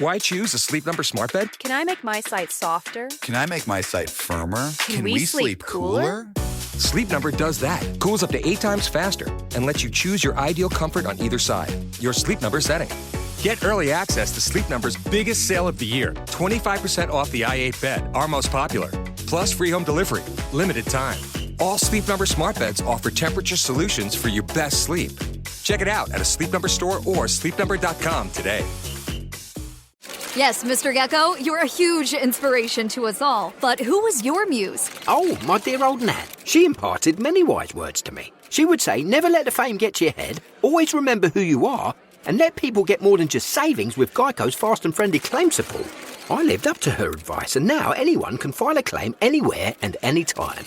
Why choose a Sleep Number smart bed? Can I make my site softer? Can I make my site firmer? Can we sleep cooler? Sleep Number does that. Cools up to 8 times faster and lets you choose your ideal comfort on either side. Your Sleep Number setting. Get early access to Sleep Number's biggest sale of the year. 25% off the i8 bed, our most popular. Plus free home delivery. Limited time. All Sleep Number smart beds offer temperature solutions for your best sleep. Check it out at a Sleep Number store or sleepnumber.com today. Yes, Mr. Gecko, you're a huge inspiration to us all. But who was your muse? Oh, my dear old Nat. She imparted many wise words to me. She would say, never let the fame get to your head, always remember who you are, and let people get more than just savings with Geico's fast and friendly claim support. I lived up to her advice, and now anyone can file a claim anywhere and anytime.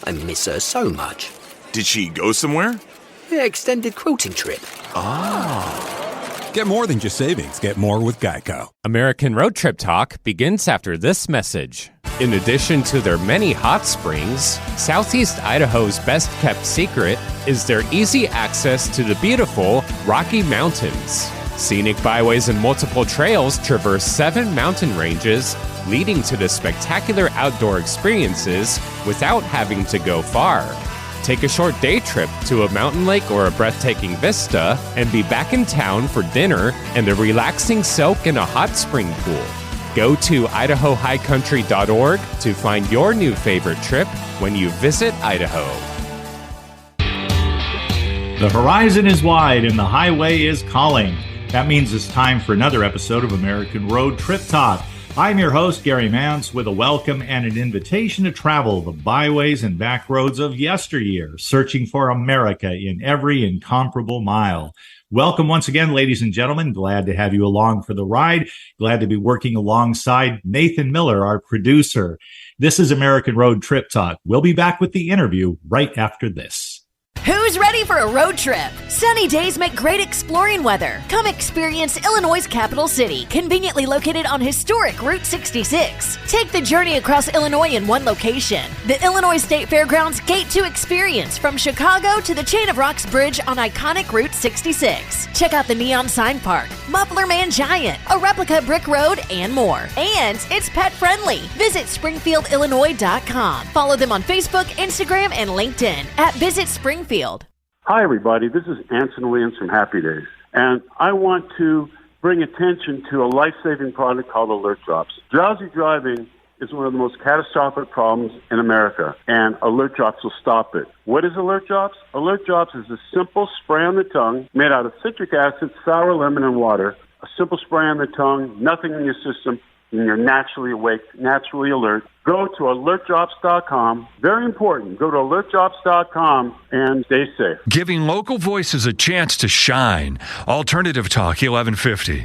I miss her so much. Did she go somewhere? Yeah, extended quilting trip. Get more than just savings. Get more with Geico. American Road Trip Talk begins after this message. In addition to their many hot springs, Southeast Idaho's best-kept secret is their easy access to the beautiful Rocky Mountains. Scenic byways and multiple trails traverse 7 mountain ranges, leading to the spectacular outdoor experiences without having to go far. Take a short day trip to a mountain lake or a breathtaking vista and be back in town for dinner and a relaxing soak in a hot spring pool. Go to idahohighcountry.org to find your new favorite trip when you visit Idaho. The horizon is wide and the highway is calling. That means it's time for another episode of American Road Trip Talk. I'm your host, Gary Mance, with a welcome and an invitation to travel the byways and back roads of yesteryear, searching for America in every incomparable mile. Welcome once again, ladies and gentlemen. Glad to have you along for the ride. Glad to be working alongside Nathan Miller, our producer. This is American Road Trip Talk. We'll be back with the interview right after this. Who's ready for a road trip? Sunny days make great exploring weather. Come experience Illinois' capital city, conveniently located on historic Route 66. Take the journey across Illinois in one location. The Illinois State Fairgrounds Gate 2 experience from Chicago to the Chain of Rocks Bridge on iconic Route 66. Check out the Neon Sign Park, Muffler Man Giant, a replica brick road, and more. And it's pet friendly. Visit SpringfieldIllinois.com. Follow them on Facebook, Instagram, and LinkedIn at Visit Springfield. Hi, everybody. This is Anson Williams from Happy Days, and I want to bring attention to a life-saving product called Alert Drops. Drowsy driving is one of the most catastrophic problems in America, and Alert Drops will stop it. What is Alert Drops? Alert Drops is a simple spray on the tongue made out of citric acid, sour lemon, and water. A simple spray on the tongue, nothing in your system, and you're naturally awake, naturally alert. Go to alertdrops.com. Very important. Go to alertdrops.com and stay safe. Giving local voices a chance to shine. Alternative Talk 1150.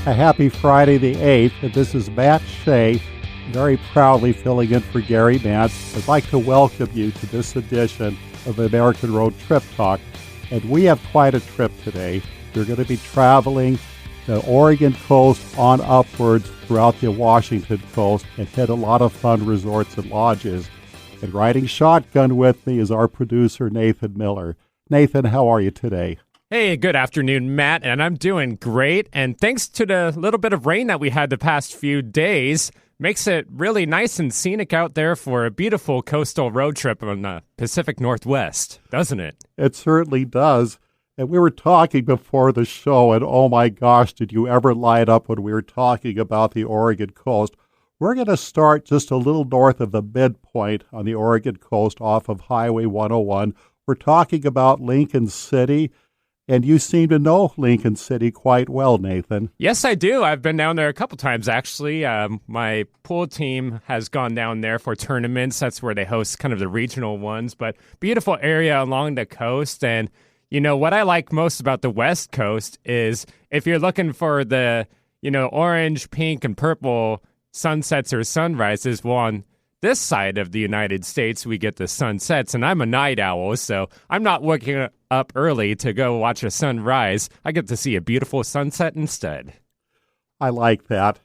A happy Friday the 8th. And this is Matt Shea, very proudly filling in for Gary Mance. I'd like to welcome you to this edition of American Road Trip Talk. And we have quite a trip today. We're going to be traveling the Oregon coast on upwards throughout the Washington coast and hit a lot of fun resorts and lodges. And riding shotgun with me is our producer, Nathan Miller. Nathan, how are you today? Hey, good afternoon, Matt, and I'm doing great. And thanks to the little bit of rain that we had the past few days, makes it really nice and scenic out there for a beautiful coastal road trip on the Pacific Northwest, doesn't it? It certainly does. And we were talking before the show, and oh my gosh, did you ever light up when we were talking about the Oregon coast. We're going to start just a little north of the midpoint on the Oregon coast off of Highway 101. We're talking about Lincoln City, and you seem to know Lincoln City quite well, Nathan. Yes, I do. I've been down there a couple times, actually. My pool team has gone down there for tournaments. That's where they host kind of the regional ones, but beautiful area along the coast. And you know, what I like most about the West Coast is if you're looking for the, orange, pink, and purple sunsets or sunrises, well, on this side of the United States, we get the sunsets, and I'm a night owl, so I'm not waking up early to go watch a sunrise. I get to see a beautiful sunset instead. I like that.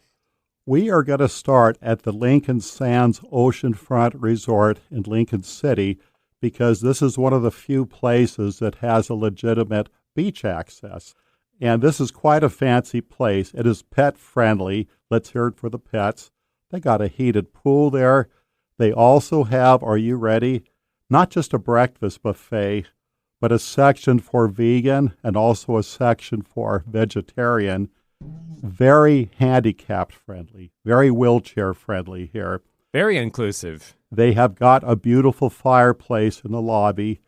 We are going to start at the Lincoln Sands Oceanfront Resort in Lincoln City, because this is one of the few places that has a legitimate beach access. And this is quite a fancy place. It is pet friendly. Let's hear it for the pets. They got a heated pool there. They also have, are you ready? Not just a breakfast buffet, but a section for vegan and also a section for vegetarian. Very handicap friendly, very wheelchair friendly here. Very inclusive. They have got a beautiful fireplace in the lobby,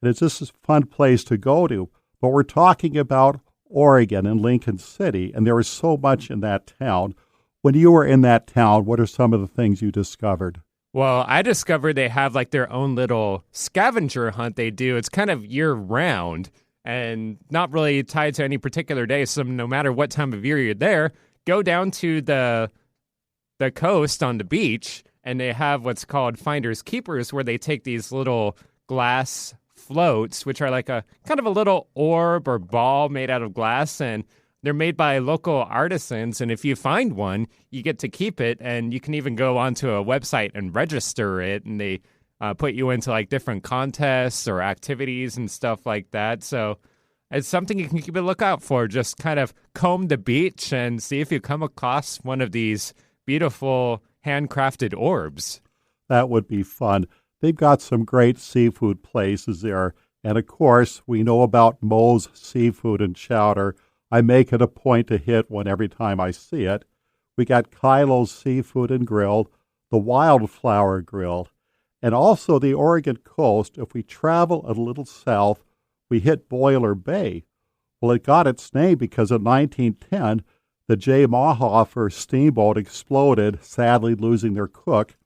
and it's just a fun place to go to. But we're talking about Oregon and Lincoln City, and there is so much in that town. When you were in that town, what are some of the things you discovered? Well, I discovered they have like their own little scavenger hunt they do. It's kind of year-round and not really tied to any particular day. So no matter what time of year you're there, go down to the coast on the beach, and they have what's called Finders Keepers, where they take these little glass floats, which are like a kind of a little orb or ball made out of glass, and they're made by local artisans. And if you find one, you get to keep it, and you can even go onto a website and register it, and they put you into like different contests or activities and stuff like that. So it's something you can keep a lookout for. Just kind of comb the beach and see if you come across one of these beautiful handcrafted orbs. That would be fun. They've got some great seafood places there. And of course, we know about Moe's Seafood and Chowder. I make it a point to hit one every time I see it. We got Kylo's Seafood and Grill, the Wildflower Grill, and also the Oregon coast. If we travel a little south, we hit Boiler Bay. Well, it got its name because in 1910, the J. Mahafer steamboat exploded, sadly losing their cook.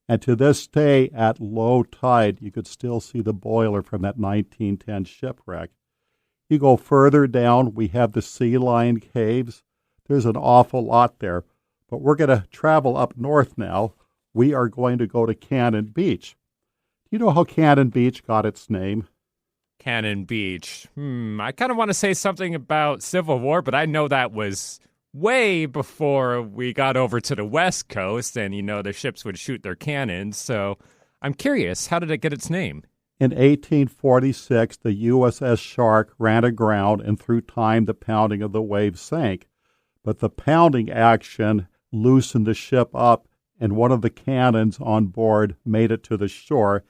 And to this day, at low tide, you could still see the boiler from that 1910 shipwreck. You go further down, we have the Sea Lion Caves. There's an awful lot there. But we're going to travel up north now. We are going to go to Cannon Beach. Do you know how Cannon Beach got its name? Cannon Beach. I kind of want to say something about Civil War, but I know that was way before we got over to the West Coast and, the ships would shoot their cannons. So I'm curious, how did it get its name? In 1846, the USS Shark ran aground, and through time, the pounding of the waves sank. But the pounding action loosened the ship up, and one of the cannons on board made it to the shore.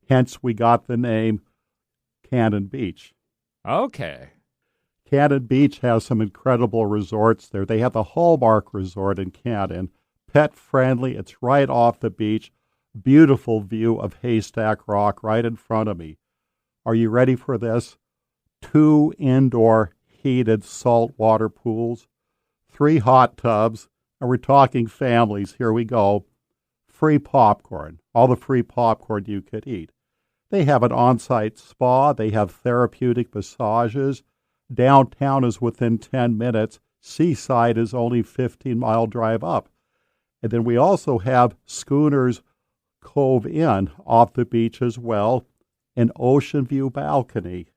Hence, we got the name Cannon Beach. Okay. Cannon Beach has some incredible resorts there. They have the Hallmark Resort in Cannon. Pet-friendly. It's right off the beach. Beautiful view of Haystack Rock right in front of me. Are you ready for this? 2 indoor heated saltwater pools, 3 hot tubs, and we're talking families. Here we go. Free popcorn. All the free popcorn you could eat. They have an on-site spa. They have therapeutic massages. Downtown is within 10 minutes. Seaside is only 15-mile drive up. And then we also have Schooner's Cove Inn off the beach as well, an ocean view balcony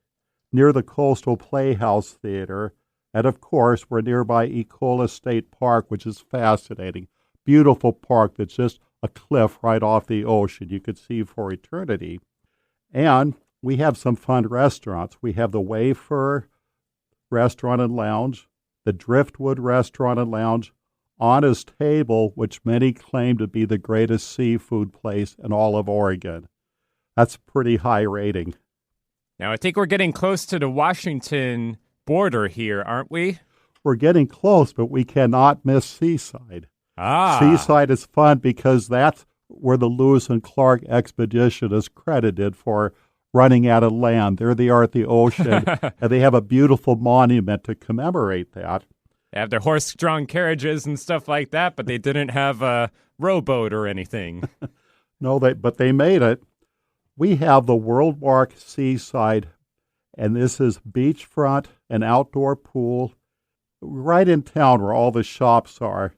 near the Coastal Playhouse Theater. And of course, we're nearby Ecola State Park, which is fascinating. Beautiful park that's just a cliff right off the ocean you could see for eternity. And we have some fun restaurants. We have the Wayfarer Restaurant and Lounge, the Driftwood Restaurant and Lounge, Honest Table, which many claim to be the greatest seafood place in all of Oregon. That's a pretty high rating. Now, I think we're getting close to the Washington border here, aren't we? We're getting close, but we cannot miss Seaside. Seaside is fun because that's where the Lewis and Clark expedition is credited for running out of land. There they are at the ocean, and they have a beautiful monument to commemorate that. They have their horse-drawn carriages and stuff like that, but they didn't have a rowboat or anything. No, but they made it. We have the Worldmark Seaside, and this is beachfront, an outdoor pool, right in town where all the shops are.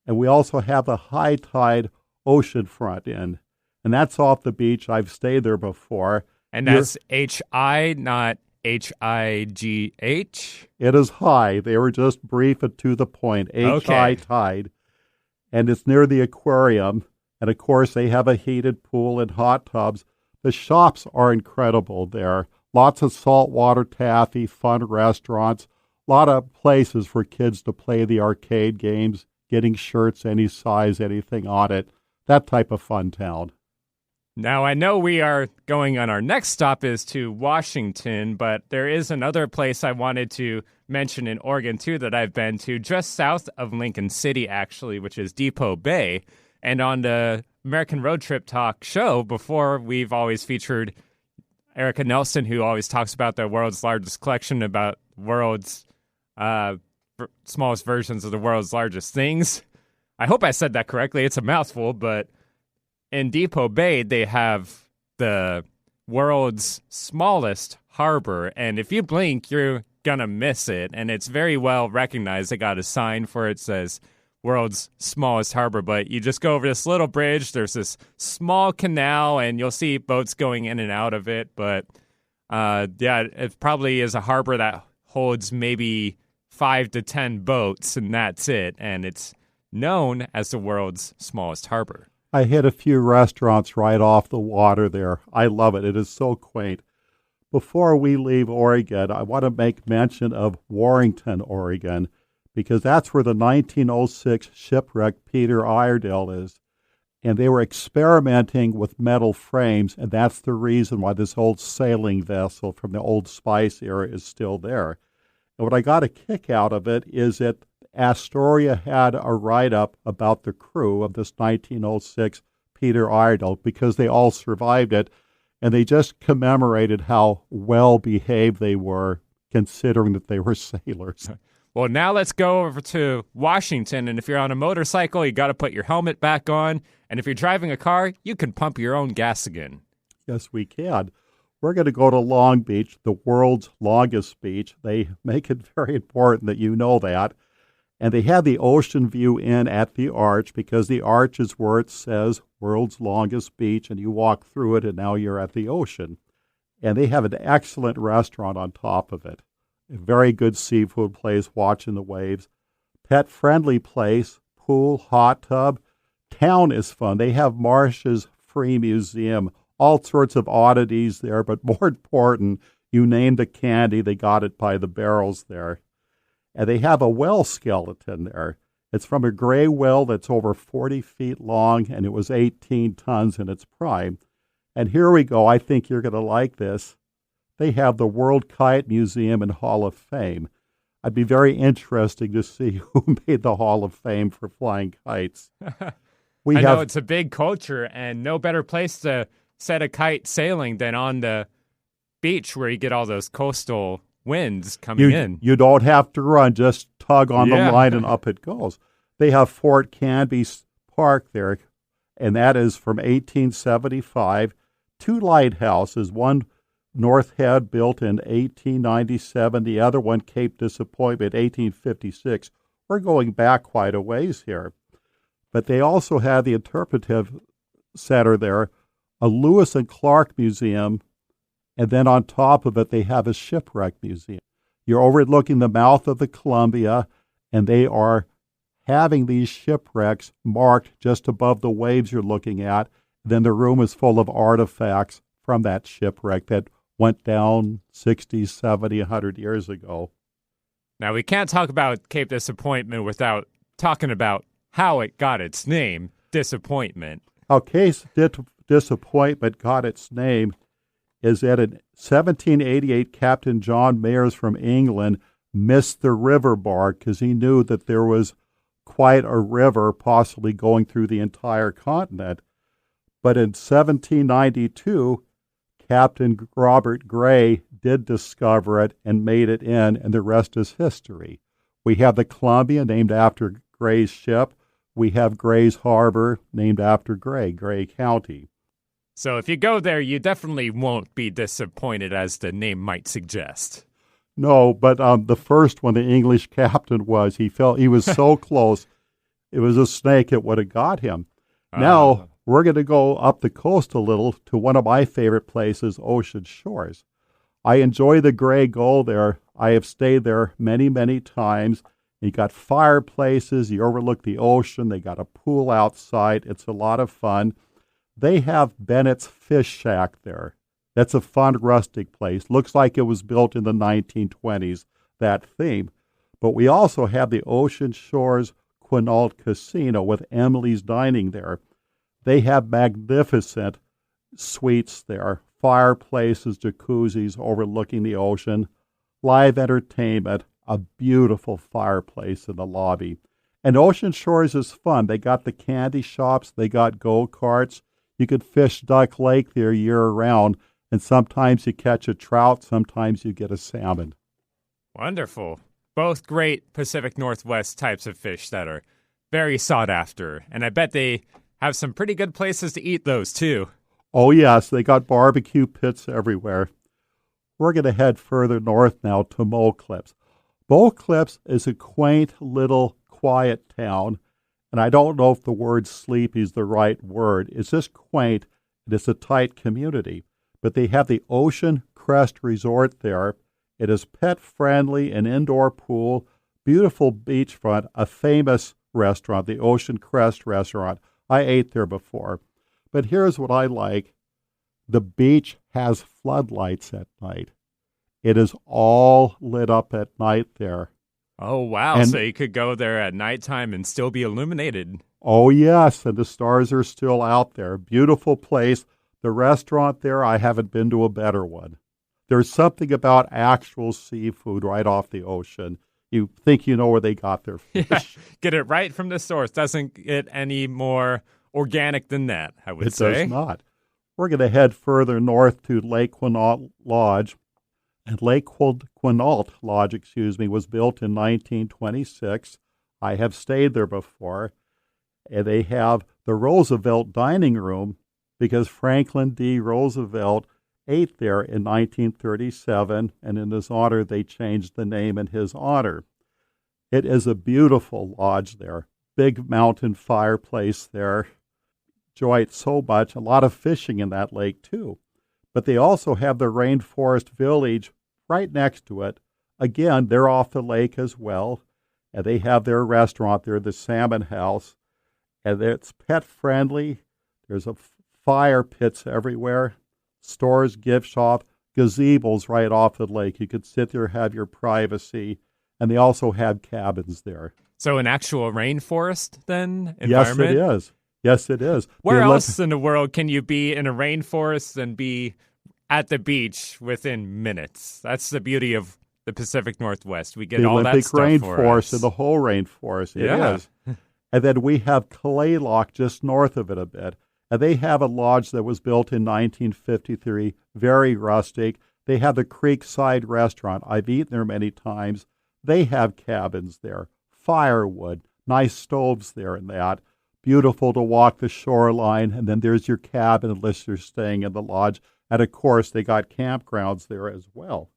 And we also have the High Tide Oceanfront Inn, and that's off the beach. I've stayed there before. And that's H-I, not H-I-G-H? It is high. They were just brief and to the point. H-I Tide. And it's near the aquarium. And, of course, they have a heated pool and hot tubs. The shops are incredible there. Lots of saltwater taffy, fun restaurants, A lot of places for kids to play the arcade games, getting shirts any size, anything on it. That type of fun town. Now, I know we are going on our next stop is to Washington, but there is another place I wanted to mention in Oregon, too, that I've been to, just south of Lincoln City, actually, which is Depot Bay. And on the American Road Trip Talk show, before, we've always featured Erica Nelson, who always talks about the world's largest collection, about world's smallest versions of the world's largest things. I hope I said that correctly. It's a mouthful, but in Depot Bay, they have the world's smallest harbor, and if you blink, you're gonna miss it, and it's very well recognized. They got a sign for it, says world's smallest harbor, but you just go over this little bridge, there's this small canal, and you'll see boats going in and out of it, but yeah, it probably is a harbor that holds maybe 5 to 10 boats, and that's it, and it's known as the world's smallest harbor. I hit a few restaurants right off the water there. I love it. It is so quaint. Before we leave Oregon, I want to make mention of Warrington, Oregon, because that's where the 1906 shipwreck Peter Iredale is. And they were experimenting with metal frames, and that's the reason why this old sailing vessel from the Old Spice era is still there. And what I got a kick out of it is that Astoria had a write-up about the crew of this 1906 Peter Iredale because they all survived it, and they just commemorated how well-behaved they were considering that they were sailors. Well, now let's go over to Washington, and if you're on a motorcycle, you got to put your helmet back on, and if you're driving a car, you can pump your own gas again. Yes, we can. We're going to go to Long Beach, the world's longest beach. They make it very important that you know that. And they have the Ocean View Inn at the Arch because the Arch is where it says world's longest beach, and you walk through it, and now you're at the ocean. And they have an excellent restaurant on top of it. A very good seafood place, watching the waves. Pet-friendly place, pool, hot tub. Town is fun. They have Marsh's Free Museum, all sorts of oddities there, but more important, you name the candy, they got it by the barrels there. And they have a well skeleton there. It's from a gray well that's over 40 feet long, and it was 18 tons in its prime. And here we go. I think you're going to like this. They have the World Kite Museum and Hall of Fame. I'd be very interested to see who made the Hall of Fame for flying kites. I know it's a big culture, and no better place to set a kite sailing than on the beach where you get all those coastal winds coming in. You don't have to run, just tug on the line and up it goes. They have Fort Canby Park there, and that is from 1875. 2 lighthouses, one North Head built in 1897, the other one Cape Disappointment 1856. We're going back quite a ways here. But they also have the interpretive center there, a Lewis and Clark Museum, and then on top of it, they have a shipwreck museum. You're overlooking the mouth of the Columbia, and they are having these shipwrecks marked just above the waves you're looking at. Then the room is full of artifacts from that shipwreck that went down 60, 70, 100 years ago. Now, we can't talk about Cape Disappointment without talking about how it got its name, Disappointment. How Cape Disappointment got its name is that in 1788, Captain John Mayers from England missed the river bar because he knew that there was quite a river possibly going through the entire continent. But in 1792, Captain Robert Gray did discover it and made it in, and the rest is history. We have the Columbia, named after Gray's ship. We have Gray's Harbor, named after Gray County. So if you go there, you definitely won't be disappointed, as the name might suggest. No, but the first one, the English captain was. He was so close. It was a snake. It would have got him. Now, we're going to go up the coast a little to one of my favorite places, Ocean Shores. I enjoy the Gray Gull there. I have stayed there many, many times. You got fireplaces. You overlook the ocean. They got a pool outside. It's a lot of fun. They have Bennett's Fish Shack there. That's a fun rustic place. Looks like it was built in the 1920s. that theme. But we also have the Ocean Shores Quinault Casino with Emily's Dining there. They have magnificent suites there, fireplaces, jacuzzis overlooking the ocean, live entertainment, a beautiful fireplace in the lobby. And Ocean Shores is fun. They got the candy shops, they got go-karts. You could fish Duck Lake there year-round, and sometimes you catch a trout, sometimes you get a salmon. Wonderful. Both great Pacific Northwest types of fish that are very sought after. And I bet they have some pretty good places to eat those, too. Oh, yes, they got barbecue pits everywhere. We're going to head further north now to Mole Clips. Mole Clips is a quaint little quiet town, and I don't know if the word sleepy is the right word. It's just quaint, and it's a tight community. But they have the Ocean Crest Resort there. It is pet-friendly, an indoor pool, beautiful beachfront, a famous restaurant, the Ocean Crest Restaurant. I ate there before. But here's what I like. The beach has floodlights at night. It is all lit up at night there. Oh, wow. And, so you could go there at nighttime and still be illuminated. Oh, yes, and the stars are still out there. Beautiful place. The restaurant there, I haven't been to a better one. There's something about actual seafood right off the ocean. You think you know where they got their fish. Yeah, get it right from the source. Doesn't get any more organic than that, I would say. It does not. We're going to head further north to Lake Quinault Lodge. And Lake Quinault Lodge, was built in 1926. I have stayed there before. And they have the Roosevelt dining room because Franklin D. Roosevelt ate there in 1937, and in his honor, they changed the name in his honor. It is a beautiful lodge there. Big mountain fireplace there. Enjoy it so much. A lot of fishing in that lake, too. But they also have the Rainforest Village right next to it. Again, they're off the lake as well. And they have their restaurant there, the Salmon House. And it's pet-friendly. There's a fire pits everywhere. Stores, gift shop, gazebos right off the lake. You could sit there, have your privacy. And they also have cabins there. So an actual rainforest, then, environment? Yes, it is. Yes, it is. Where else in the world can you be in a rainforest and be at the beach within minutes? That's the beauty of the Pacific Northwest. We get all that stuff for us. The Olympic rainforest and the whole rainforest. It is. And then we have Claylock just north of it a bit. And they have a lodge that was built in 1953, very rustic. They have the Creekside Restaurant. I've eaten there many times. They have cabins there, firewood, nice stoves there and that. Beautiful to walk the shoreline, and then there's your cabin unless you're staying in the lodge. And, of course, they got campgrounds there as well.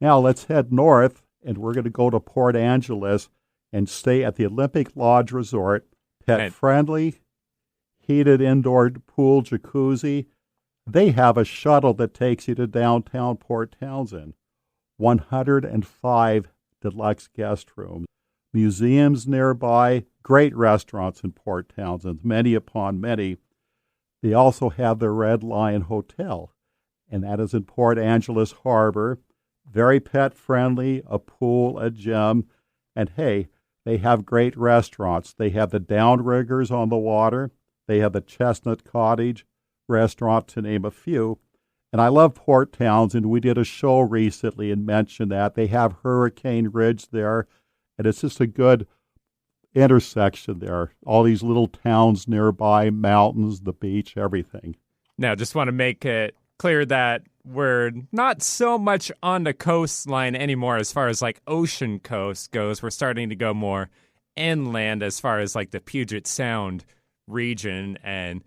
Now let's head north, and we're going to go to Port Angeles and stay at the Olympic Lodge Resort, pet-friendly, heated indoor pool jacuzzi. They have a shuttle that takes you to downtown Port Townsend. 105 deluxe guest rooms. Museums nearby, great restaurants in Port Townsend, many upon many. They also have the Red Lion Hotel, and that is in Port Angeles Harbor. Very pet-friendly, a pool, a gym, and hey, they have great restaurants. They have the Downriggers on the water. They have the Chestnut Cottage restaurant, to name a few. And I love Port Townsend. We did a show recently and mentioned that. They have Hurricane Ridge there, and it's just a good intersection there. All these little towns nearby, mountains, the beach, everything. Now, just want to make it clear that we're not so much on the coastline anymore as far as like ocean coast goes. We're starting to go more inland as far as like the Puget Sound region, and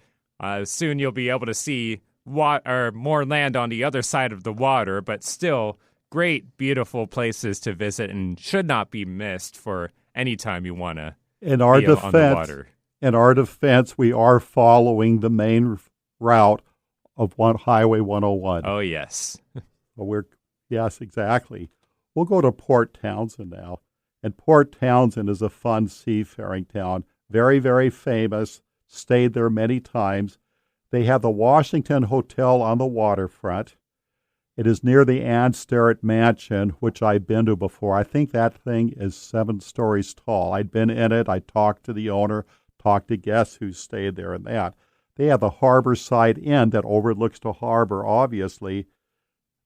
soon you'll be able to see more land on the other side of the water, but still great, beautiful places to visit and should not be missed for any time you want to be on the water. In our defense, we are following the main route of Highway 101. Oh, yes. Yes, exactly. We'll go to Port Townsend now. And Port Townsend is a fun seafaring town. Very, very famous. Stayed there many times. They have the Washington Hotel on the waterfront. It is near the Ann Sterrett Mansion, which I've been to before. I think that thing is 7 stories tall. I'd been in it. I talked to the owner, talked to guests who stayed there and that. They have the Harborside Inn that overlooks the harbor, obviously.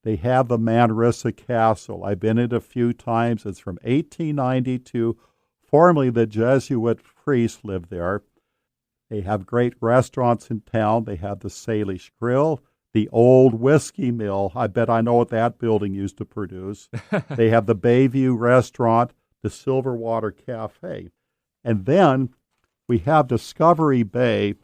They have the Manresa Castle. I've been in it a few times. It's from 1892. Formerly, the Jesuit priests lived there. They have great restaurants in town. They have the Salish Grill, the Old Whiskey Mill. I bet I know what that building used to produce. They have the Bayview Restaurant, the Silverwater Cafe. And then we have Discovery Bay.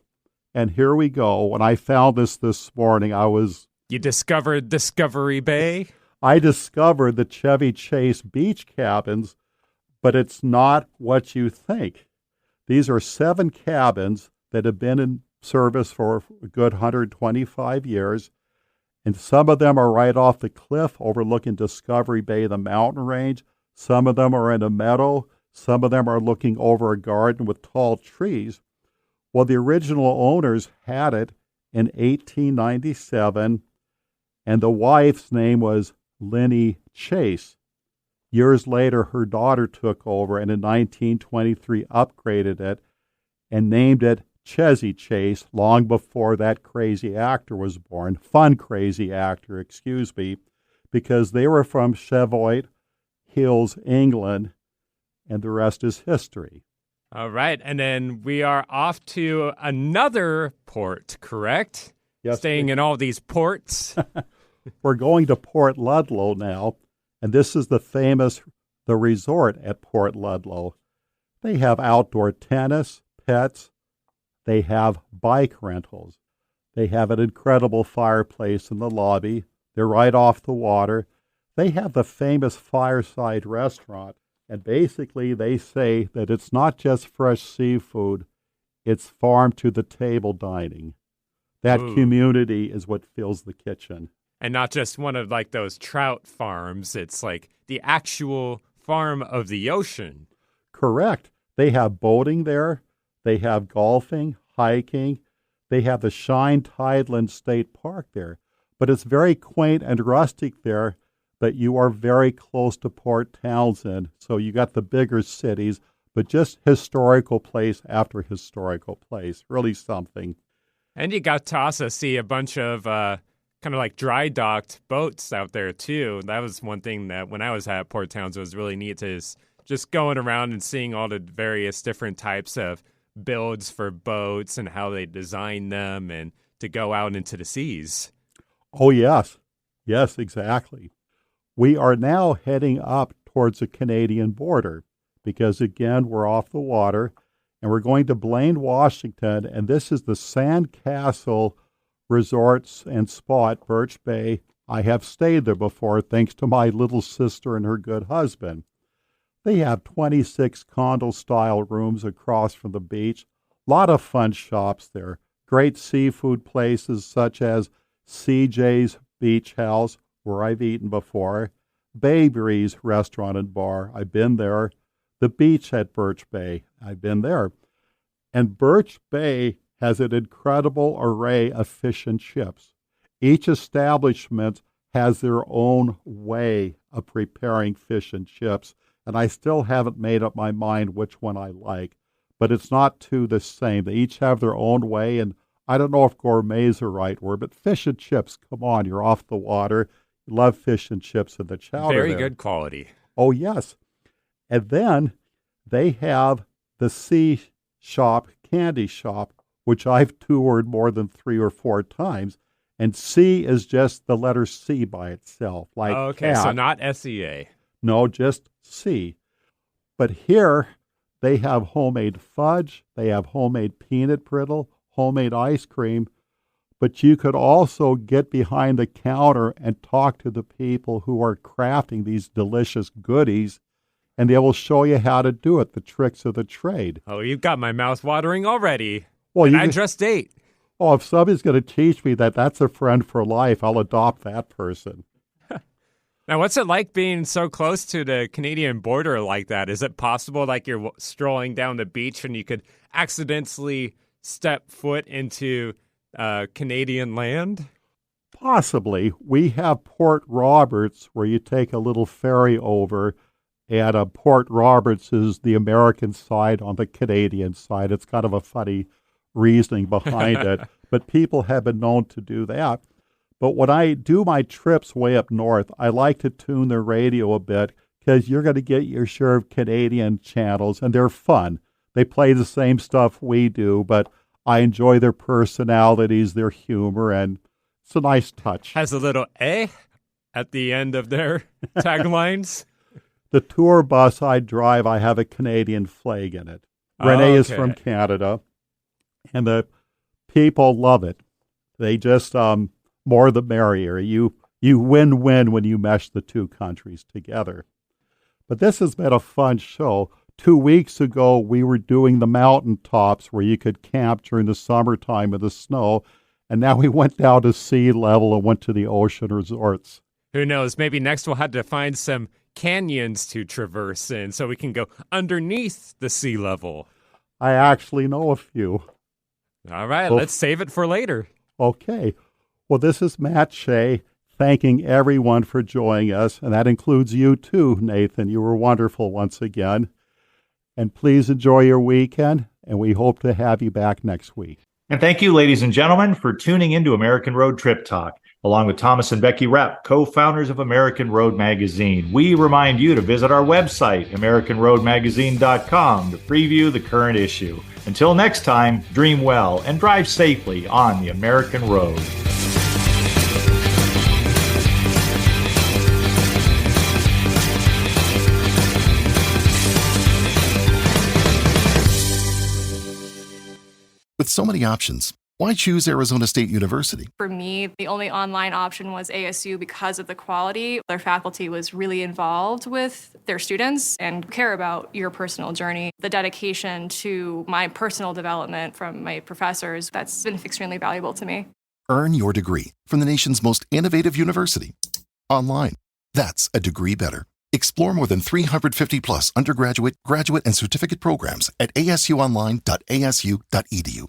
And here we go. When I found this morning, You discovered Discovery Bay? I discovered the Chevy Chase beach cabins, but it's not what you think. These are 7 cabins that have been in service for a good 125 years, and some of them are right off the cliff overlooking Discovery Bay, the mountain range. Some of them are in a meadow. Some of them are looking over a garden with tall trees. Well, the original owners had it in 1897, and the wife's name was Lenny Chase. Years later, her daughter took over, and in 1923 upgraded it and named it Chevy Chase long before that crazy actor was born. Fun crazy actor, excuse me, because they were from Cheviot Hills, England, and the rest is history. All right, and then we are off to another port, correct? Yes. Staying in all these ports. We're going to Port Ludlow now, and this is the resort at Port Ludlow. They have outdoor tennis, pets. They have bike rentals. They have an incredible fireplace in the lobby. They're right off the water. They have the famous Fireside Restaurant, and basically they say that it's not just fresh seafood, it's farm-to-the-table dining. That community is what fills the kitchen. And not just one of like those trout farms. It's like the actual farm of the ocean. Correct. They have boating there. They have golfing, hiking. They have the Shine Tideland State Park there. But it's very quaint and rustic there, but you are very close to Port Townsend. So you got the bigger cities, but just historical place after historical place. Really something. And you got to also see a bunch of kind of like dry docked boats out there too. That was one thing that when I was at Port Townsend was really neat, to just going around and seeing all the various different types of builds for boats and how they design them and to go out into the seas. Oh, yes. Yes, exactly. We are now heading up towards the Canadian border because, again, we're off the water, and we're going to Blaine, Washington, and this is the Sandcastle Resorts and Spa at Birch Bay. I have stayed there before thanks to my little sister and her good husband. They have 26 condo-style rooms across from the beach. A lot of fun shops there. Great seafood places such as CJ's Beach House, where I've eaten before. Bay Breeze Restaurant and Bar, I've been there. The beach at Birch Bay, I've been there. And Birch Bay has an incredible array of fish and chips. Each establishment has their own way of preparing fish and chips, and I still haven't made up my mind which one I like. But it's not two the same. They each have their own way, and I don't know if gourmet is the right word, but fish and chips, come on, you're off the water. You love fish and chips in the chowder. Very there. good quality. Oh, yes. And then they have the Sea Shop, Candy Shop, which I've toured more than 3 or 4 times. And C is just the letter C by itself. Like okay, cat. So not SEA. No, just C. But here they have homemade fudge, they have homemade peanut brittle, homemade ice cream, but you could also get behind the counter and talk to the people who are crafting these delicious goodies, and they will show you how to do it, the tricks of the trade. Oh, you've got my mouth watering already. Well, and I just ate. Oh, if somebody's going to teach me that's a friend for life, I'll adopt that person. Now, what's it like being so close to the Canadian border like that? Is it possible like you're strolling down the beach and you could accidentally step foot into Canadian land? Possibly. We have Port Roberts, where you take a little ferry over, and Port Roberts is the American side on the Canadian side. It's kind of a funny reasoning behind it, but people have been known to do that. But when I do my trips way up north, I like to tune the radio a bit because you're going to get your share of Canadian channels, and they're fun. They play the same stuff we do, but I enjoy their personalities, their humor, and it's a nice touch. Has a little at the end of their taglines. The tour bus I drive, I have a Canadian flag in it. Renee is from Canada, and the people love it. They just, more the merrier. You win-win when you mesh the two countries together. But this has been a fun show. 2 weeks ago, we were doing the mountaintops where you could camp during the summertime in the snow, and now we went down to sea level and went to the ocean resorts. Who knows? Maybe next we'll have to find some canyons to traverse in so we can go underneath the sea level. I actually know a few. All right, let's save it for later. Okay. Well, this is Matt Shea thanking everyone for joining us, and that includes you too, Nathan. You were wonderful once again. And please enjoy your weekend, and we hope to have you back next week. And thank you, ladies and gentlemen, for tuning into American Road Trip Talk. Along with Thomas and Becky Repp, co-founders of American Road Magazine, we remind you to visit our website, AmericanRoadMagazine.com, to preview the current issue. Until next time, dream well and drive safely on the American road. With so many options, why choose Arizona State University? For me, the only online option was ASU because of the quality. Their faculty was really involved with their students and care about your personal journey. The dedication to my personal development from my professors, that's been extremely valuable to me. Earn your degree from the nation's most innovative university. Online. That's a degree better. Explore more than 350 plus undergraduate, graduate, and certificate programs at asuonline.asu.edu.